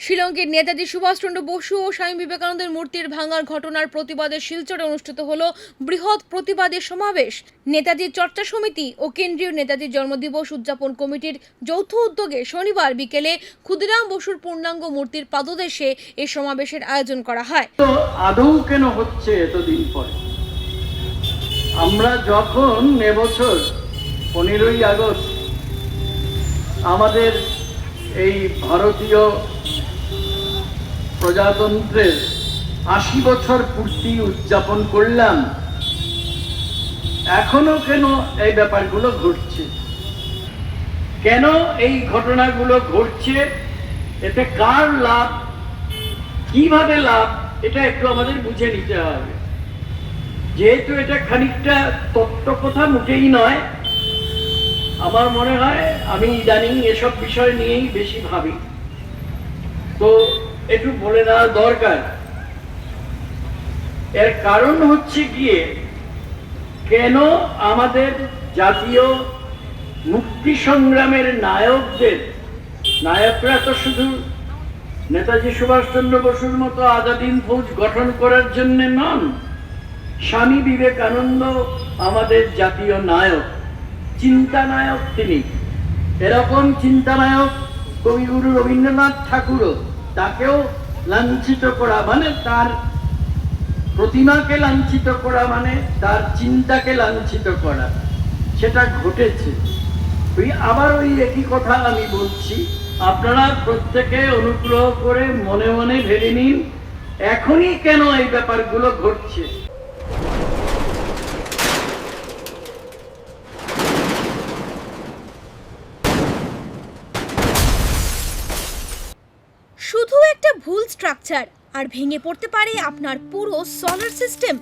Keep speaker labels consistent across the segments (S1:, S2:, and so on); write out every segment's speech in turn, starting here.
S1: শিলংয়ের নেতাজি সুভাষচন্দ্র বসু ও স্বামী বিবেকানন্দের মূর্তির ভাঙার ঘটনার প্রতিবাদে শিলচরে অনুষ্ঠিত হলো বৃহৎ প্রতিবাদী সমাবেশ। নেতাজি চর্চা সমিতি ও কেন্দ্রীয় নেতাজি জন্মদিবস উদযাপন কমিটির যৌথ উদ্যোগে শনিবার বিকেলে ক্ষুদিরাম বসুর পূর্ণাঙ্গ মূর্তির পাদদেশে এই সমাবেশের আয়োজন করা হয়।
S2: তো আদৌ কেন হচ্ছে এতদিন পরে? আমরা যখন এবছর 15ই আগস্ট আমাদের এই ভারতীয় প্রজাতন্ত্রের 80 বছর পূর্তি উদযাপন করলাম, এখনো কেন এই ব্যাপারগুলো ঘটছে? কেন এই ঘটনাগুলো ঘটছে? এতে কার লাভ, কিভাবে লাভ, এটা একটু আমাদের বুঝে নিতে হবে। যেহেতু এটা খানিকটা তত্ত্ব কথা মোটেই নয়, আমার মনে হয় আমি ইদানিং এসব বিষয় নিয়েই বেশি ভাবি, তো একটু বলে দেওয়া দরকার। এর কারণ হচ্ছে গিয়ে, কেন আমাদের জাতীয় মুক্তি সংগ্রামের নায়করা তো শুধু নেতাজি সুভাষচন্দ্র বসুর মতো আজাদ হিন্দ ফৌজ গঠন করার জন্য নন, স্বামী বিবেকানন্দ আমাদের জাতীয় নায়ক, চিন্তানায়ক। তিনি এরকম চিন্তানায়ক কবিগুরু রবীন্দ্রনাথ ঠাকুরও, তাকেও লাঞ্ছিত করা মানে তার প্রতিমাকে লাঞ্ছিত করা মানে তার চিন্তাকে লাঞ্ছিত করা, সেটা ঘটেছে। আবার ওই একই কথা আমি বলছি, আপনারা প্রত্যেকে অনুগ্রহ করে মনে মনে ভেবে নিন, এখনই কেন এই ব্যাপারগুলো ঘটছে।
S1: শুধু একটা ভুল স্ট্রাকচার আর ভেঙে পড়তে পারে আপনার পুরো সোলার সিস্টেম।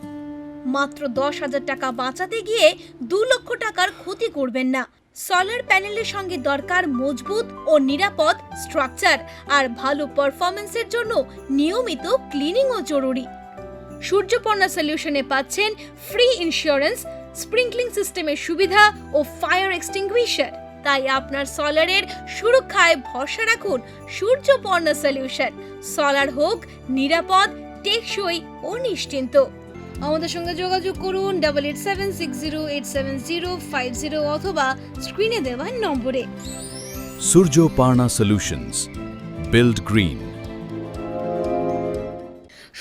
S1: মাত্র 10,000 টাকা বাঁচাতে গিয়ে 2 লক্ষ টাকার ক্ষতি করবেন না। সোলার প্যানেলের সঙ্গে দরকার মজবুত ও নিরাপদ স্ট্রাকচার, আর ভালো পারফরম্যান্সের জন্য নিয়মিত ক্লিনিংও জরুরি। সূর্যপর্ণা সলিউশনে পাচ্ছেন ফ্রি ইন্স্যুরেন্স, স্প্রিংকলিং সিস্টেমের সুবিধা ও ফায়ার এক্সটিংগুইশার। তাই আপনার সোলারের সুরক্ষায় ভরসা রাখুন সূর্যপর্ণা সলিউশন। সোলার হোক নিরাপদ, টেকসই ও নিশ্চিন্ত। আমাদের সঙ্গে যোগাযোগ করুন 8876087050 অথবা স্ক্রিনে দেওয়া নম্বরে।
S3: Surjoparna Solutions. Build Green.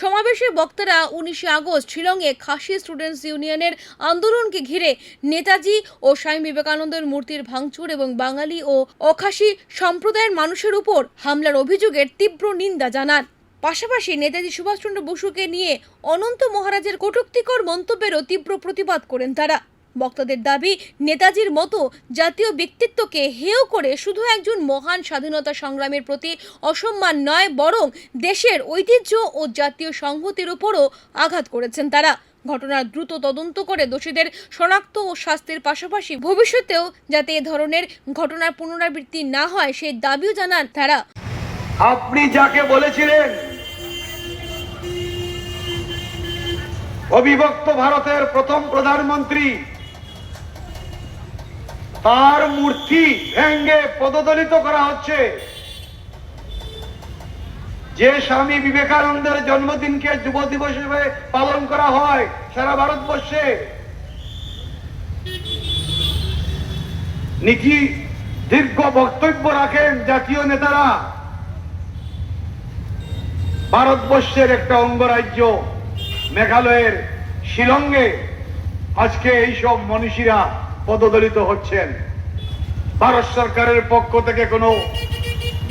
S1: সমাবেশে বক্তারা 19 আগস্ট শিলংয়ে খাসি স্টুডেন্টস ইউনিয়নের আন্দোলনকে ঘিরে নেতাজি ও স্বামী বিবেকানন্দের মূর্তির ভাঙচুর এবং বাঙালি ও অখাসি সম্প্রদায়ের মানুষের উপর হামলার অভিযোগের তীব্র নিন্দা জানান। পাশাপাশি নেতাজি সুভাষচন্দ্র বসুকে নিয়ে অনন্ত মহারাজের কটূক্তিকর মন্তব্যেরও তীব্র প্রতিবাদ করেন তারা। বক্তাদের দাবি, নেতাজির মতো জাতীয় ব্যক্তিত্বকে হেয় করে শুধু একজন মহান স্বাধীনতা সংগ্রামের প্রতি অসম্মান নয়, বরং দেশের ঐতিহ্য ও জাতীয় সংহতির উপরও আঘাত করেছেন তারা। ঘটনার দ্রুত তদন্ত করে দোষীদের শনাক্ত ও শাস্তির পাশাপাশি ভবিষ্যতেও যাতে এ ধরনের ঘটনার পুনরাবৃত্তি না হয় সেই দাবিও জানান তারা।
S4: আপনি যাকে বলেছিলেন অবিভক্ত ভারতের প্রথম প্রধানমন্ত্রী, তার মূর্তি ভেঙ্গে পদদলিত করা হচ্ছে। যে স্বামী বিবেকানন্দের জন্মদিনকে যুব দিবস হিসেবে পালন করা হয় সারা ভারতবর্ষে, নীতি দীর্ঘ বক্তব্য রাখেন জাতীয় নেতারা, ভারতবর্ষের একটা অঙ্গরাজ্য মেঘালয়ের শিলংয়ে আজকে এইসব মনীষীরা পদদলিত হচ্ছেন। ভারত সরকারের পক্ষ থেকে কোনো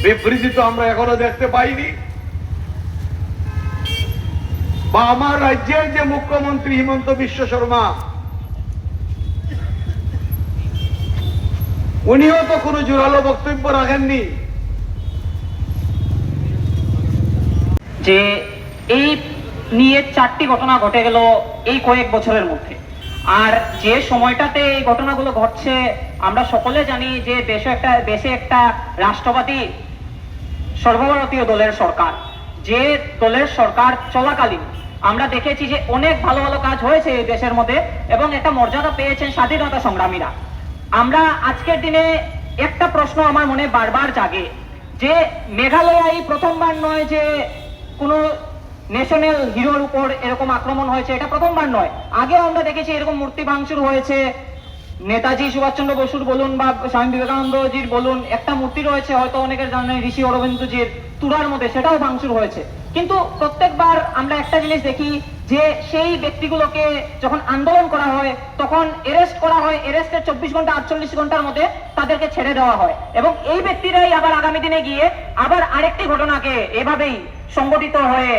S4: বিবৃতি তো আমরা এখনো দেখতে পাইনি, বা আমার রাজ্যের যে মুখ্যমন্ত্রী হিমন্ত বিশ্ব শর্মা, উনিও তো কোনো জোরালো বক্তব্য রাখেননি।
S5: যে এই নিয়ে 4টি ঘটনা ঘটে গেল এই কয়েক বছরের মধ্যে, আর যে সময়টাতে এই ঘটনাগুলো ঘটছে আমরা সকলে জানি যে দেশে একটা রাষ্ট্রবাদী সর্বভারতীয় দলের সরকার। যে দলের সরকার চলাকালীন আমরা দেখেছি যে অনেক ভালো ভালো কাজ হয়েছে এই দেশের মধ্যে এবং একটা মর্যাদা পেয়েছেন স্বাধীনতা সংগ্রামীরা। আমরা আজকের দিনে একটা প্রশ্ন আমার মনে বারবার জাগে যে মেঘালয়ায় প্রথমবার নয় যে কোনো ন্যাশনাল হিরোর উপর এরকম আক্রমণ হয়েছে, এটা প্রথমবার নয়। আগেও আমরা দেখেছি এরকম মূর্তি ভাঙচুর হয়েছে। নেতাজি সুভাষচন্দ্র বসুর বলুন বা স্বামী বিবেকানন্দজির বলুন, একটা মূর্তি রয়েছে হয়তো অনেকের জানেন ঋষি অরবিন্দজির তুরার মধ্যে, সেটাও ভাঙচুর হয়েছে। কিন্তু প্রত্যেকবার আমরা একটা জিনিস দেখি যে সেই ব্যক্তিগুলোকে যখন আন্দোলন করা হয় তখন অ্যারেস্ট করা হয়, অ্যারেস্টের 24 ঘন্টা 48 ঘন্টার মধ্যে তাদেরকে ছেড়ে দেওয়া হয়, এবং এই ব্যক্তিরাই আবার আগামী দিনে গিয়ে আবার আরেকটি ঘটনাকে এভাবেই সংগঠিত হয়ে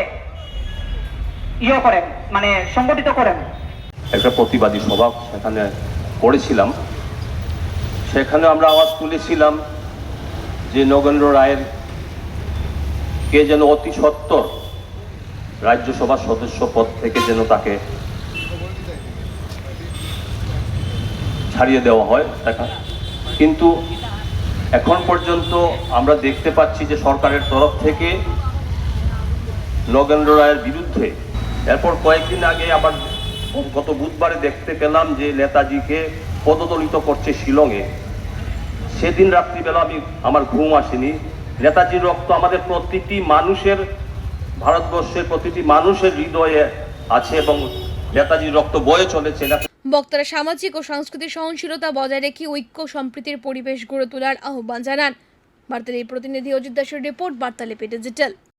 S5: করেন, মানে সংগঠিত করেন।
S6: একটা প্রতিবাদী সভা সেখানে করেছিলাম। সেখানে আমরা আওয়াজ তুলেছিলাম যে নগেন্দ্র রায়ের কে যেন অতি সত্বর রাজ্যসভার সদস্য পদ থেকে যেন তাকে ছাড়িয়ে দেওয়া হয়। কিন্তু এখন পর্যন্ত আমরা দেখতে পাচ্ছি যে সরকারের তরফ থেকে নগেন্দ্র রায়ের বিরুদ্ধে, এরপর কয়েকদিন আগে আবার গত বুধবারে দেখতে পেলাম যে নেতাজিকে পদদলিত করছে শিলংয়ে। সেদিন রাত্রিবেলা আমার ঘুম আসেনি। নেতাজির রক্ত আমাদের প্রতিটি মানুষের, ভারতবর্ষের প্রতিটি মানুষের হৃদয়ে আছে এবং নেতাজির রক্ত বয়ে চলেছে।
S1: বক্তারা সামাজিক ও সাংস্কৃতিক সহনশীলতা বজায় রেখে ঐক্য সম্প্রীতির পরিবেশ গড়ে তোলার আহ্বান জানান। বার্তালির প্রতিনিধি অজিত দাসের রিপোর্ট, বার্তালিপি ডিজিটাল।